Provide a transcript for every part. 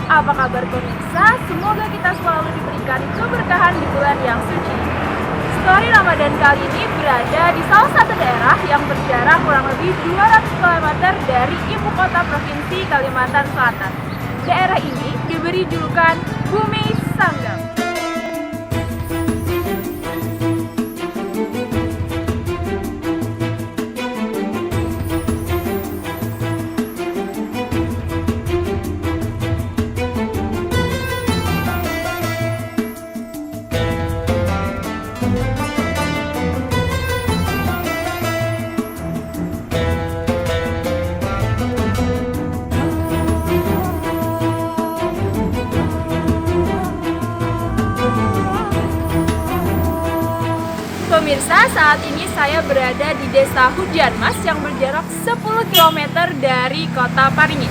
Apa kabar pemirsa? Semoga kita selalu diberikan keberkahan di bulan yang suci. Story Ramadan kali ini berada di salah satu daerah yang berjarak kurang lebih 200 km dari ibu kota provinsi Kalimantan Selatan. Daerah ini diberi julukan Bumi Sanggam. Pemirsa, saat ini saya berada di Desa Hujanmas yang berjarak 10 km dari kota Paringin.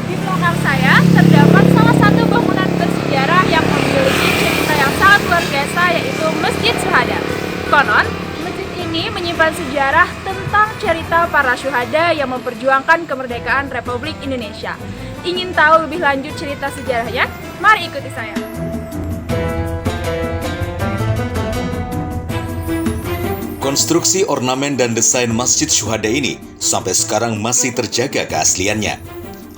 Di belakang saya terdapat salah satu bangunan bersejarah yang memiliki cerita yang sangat luar biasa, yaitu Masjid Syuhada. Konon, masjid ini menyimpan sejarah tentang cerita para syuhada yang memperjuangkan kemerdekaan Republik Indonesia. Ingin tahu lebih lanjut cerita sejarahnya? Mari ikuti saya. Konstruksi, ornamen, dan desain Masjid Syuhada ini sampai sekarang masih terjaga keasliannya.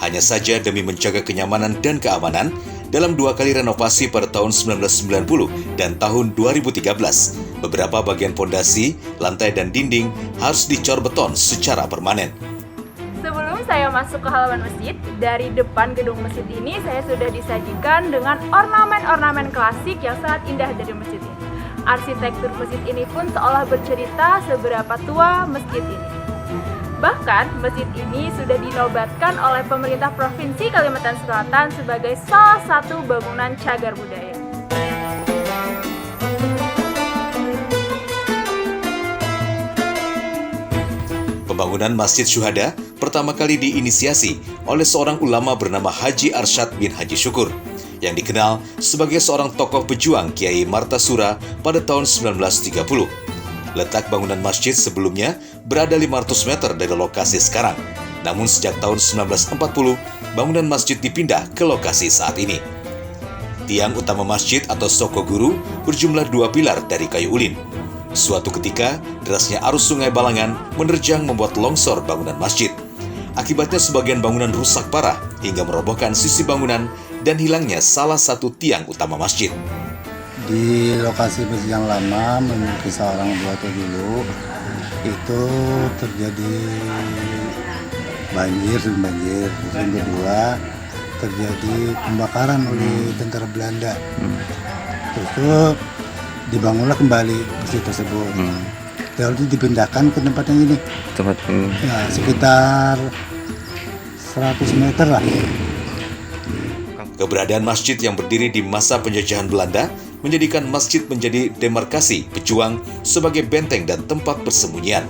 Hanya saja demi menjaga kenyamanan dan keamanan, dalam 2 kali renovasi pada tahun 1990 dan tahun 2013, beberapa bagian pondasi, lantai, dan dinding harus dicor beton secara permanen. Sebelum saya masuk ke halaman masjid, dari depan gedung masjid ini saya sudah disajikan dengan ornamen-ornamen klasik yang sangat indah dari masjid ini. Arsitektur masjid ini pun seolah bercerita seberapa tua masjid ini. Bahkan, masjid ini sudah dinobatkan oleh pemerintah Provinsi Kalimantan Selatan sebagai salah satu bangunan cagar budaya. Pembangunan Masjid Syuhada pertama kali diinisiasi oleh seorang ulama bernama Haji Arsyad bin Haji Syukur, yang dikenal sebagai seorang tokoh pejuang Kiai Martasura pada tahun 1930. Letak bangunan masjid sebelumnya berada 500 meter dari lokasi sekarang. Namun sejak tahun 1940, bangunan masjid dipindah ke lokasi saat ini. Tiang utama masjid atau soko guru berjumlah 2 pilar dari kayu ulin. Suatu ketika, derasnya arus sungai Balangan menerjang membuat longsor bangunan masjid. Akibatnya sebagian bangunan rusak parah hingga merobohkan sisi bangunan dan hilangnya salah satu tiang utama masjid. Di lokasi masjid yang lama menurut kisah orang tua itu dulu itu terjadi banjir. Yang kedua terjadi pembakaran oleh tentara Belanda. Terus itu dibangunlah kembali masjid tersebut. Lalu itu dipindahkan ke tempat yang ini. Ya, sekitar 100 meter lah. Keberadaan masjid yang berdiri di masa penjajahan Belanda menjadikan masjid menjadi demarkasi pejuang sebagai benteng dan tempat persembunyian.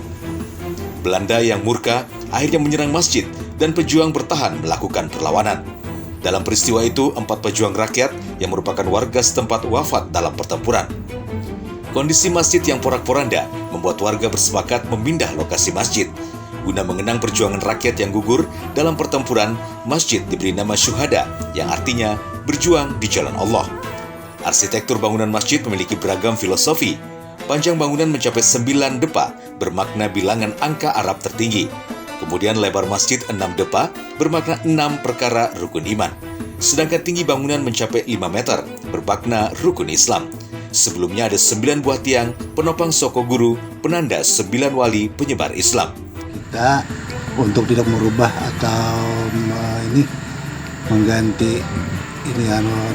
Belanda yang murka akhirnya menyerang masjid dan pejuang bertahan melakukan perlawanan. Dalam peristiwa itu, 4 pejuang rakyat yang merupakan warga setempat wafat dalam pertempuran. Kondisi masjid yang porak-poranda membuat warga bersepakat memindah lokasi masjid. Guna mengenang perjuangan rakyat yang gugur dalam pertempuran, masjid diberi nama Syuhada, yang artinya berjuang di jalan Allah. Arsitektur bangunan masjid memiliki beragam filosofi. Panjang bangunan mencapai 9 depa, bermakna bilangan angka Arab tertinggi. Kemudian lebar masjid 6 depa, bermakna 6 perkara rukun iman. Sedangkan tinggi bangunan mencapai 5 meter, bermakna rukun Islam. Sebelumnya ada 9 buah tiang, penopang soko guru, penanda 9 wali penyebar Islam. Kita untuk tidak merubah atau mengganti ini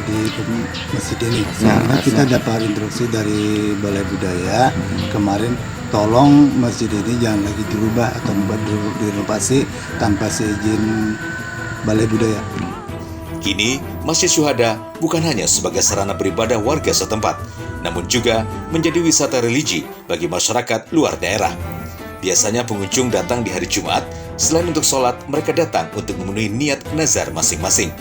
di masjid ini. Karena kita dapat instruksi dari Balai Budaya kemarin, tolong masjid ini jangan lagi dirubah atau direnovasi tanpa seizin Balai Budaya. Kini, Masjid Syuhada bukan hanya sebagai sarana beribadah warga setempat, namun juga menjadi wisata religi bagi masyarakat luar daerah. Biasanya pengunjung datang di hari Jumat, selain untuk sholat, mereka datang untuk memenuhi niat nazar masing-masing.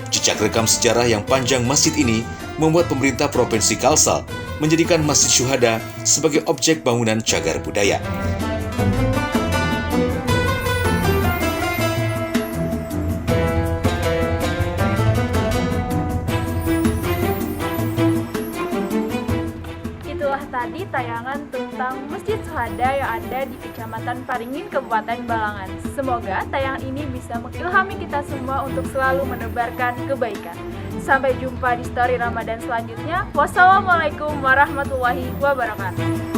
Jejak rekam sejarah yang panjang masjid ini membuat pemerintah Provinsi Kalsel menjadikan Masjid Syuhada sebagai objek bangunan cagar budaya. tayangan tentang Masjid Syuhada yang ada di Kecamatan Paringin, Kabupaten Balangan. Semoga tayangan ini bisa mengilhami kita semua untuk selalu menebarkan kebaikan. Sampai jumpa di story Ramadan selanjutnya. Wassalamualaikum warahmatullahi wabarakatuh.